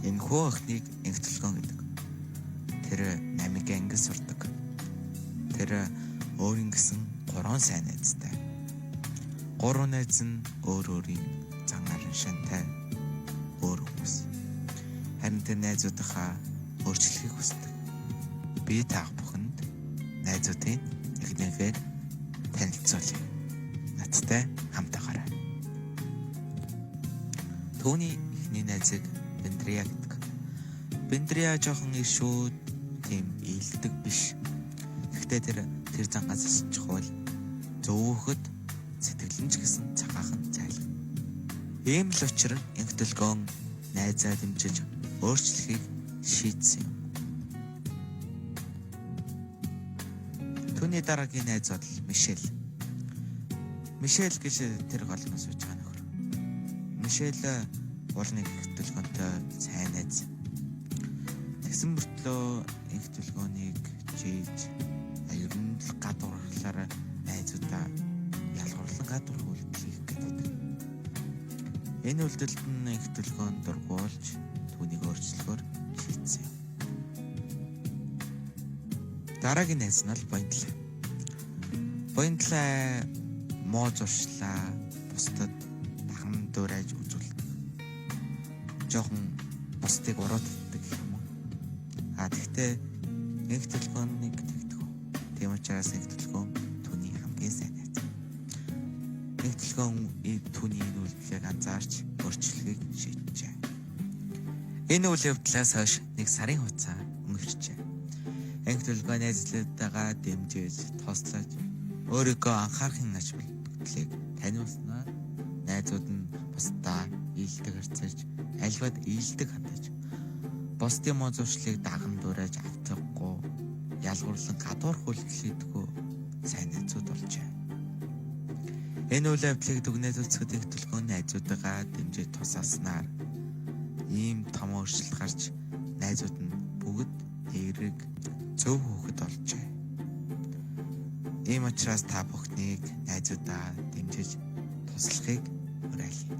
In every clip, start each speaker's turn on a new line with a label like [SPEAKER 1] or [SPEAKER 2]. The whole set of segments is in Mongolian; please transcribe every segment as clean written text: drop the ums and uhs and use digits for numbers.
[SPEAKER 1] Энэхүү охиныг энх толгойн гэдэг. Тэр намиг ангис сурдаг. Тэр өөрийн гэсэн 3 сайн найзтай. 3 найз нь өөр өөрийн зан арын шантай өөр хүмүүс. Харин тэр найзуудынхаа өөрчлөхийг хүсдэг. Би та бүхэнд найзуудын нэгнийгээр танилцуулъя. Надтай хамтаагаарай. Түүний эхний найзыг Бендрия гэдэг. Бендрия жоохон ишүүд, тийм ийдэг биш. Гэхдээ тэр зангаас асчхвал зөөхөд сэтгэлэнч гэсэн цагаахан зайлг. Ийм л учраас энх төлгөөн найзаа дэмжиж өөрчлөхийг шийдсэн юм. Түүний дараагийн найз бол Мишель. Мишель гэж тэр голноос сууж байгаа нөхөр. Мишель уулын энх төлгөөнтэй сайн найз. Тэгсэн мөртлөө энх төлгөөнийг жийж аюулгүй гадуурлаараа найзуудаа ялгуурлан гадуур хөлтлөх гэдэг. Энэ үйлдэлд нь энх төлгөөн дургуулж түүнийг өөрчлөхөөр шийдсэн юм. Дараагийн найз нь бол Боиндлаа. Боиндлаа муу зуршлаа бусдад дахин дуурайж үзүүлдэг. Жохон бусдыг урууддаг юм уу? Тэгтээ энх төлгөөнийг тэгдэг. Тийм учраас энх төлгөөн түүний хамгийн сайн найз. Энх төлгөөн түүний энэ үйлдэлийг анзаарч өөрчлөхийг шийджээ. Энэ үйл явдлаас хойш 1 сарын хугацаа өнгөрчээ. Энх төлгөө найзлуудаагаа дэмжиж, туслаж, өөрийгөө анхаарахын ач холбогдлыг таниулснаар найзууд нь бусдаа ийдэг харьцаж, альваад ийдэг хандаж, бусдын муу зуршлыг даган дуурайж автахгүй, ялгуурлан гадуур хөлтлөдгөө сайн найзууд болжээ. Энэ үйл явдлыг дүгнэж үзэхэд энх төлгөө найзуудаагаа дэмжиж тусааснаар ийм том өөрчлөлт гарч найзууд нь бүгд эерэг зөв хөөхд болжээ. Ийм учраас та бүхнийг найзуудаа дэмжиж туслахыг уриалъя.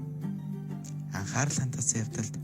[SPEAKER 1] Анхаарал хандуулсан явдалд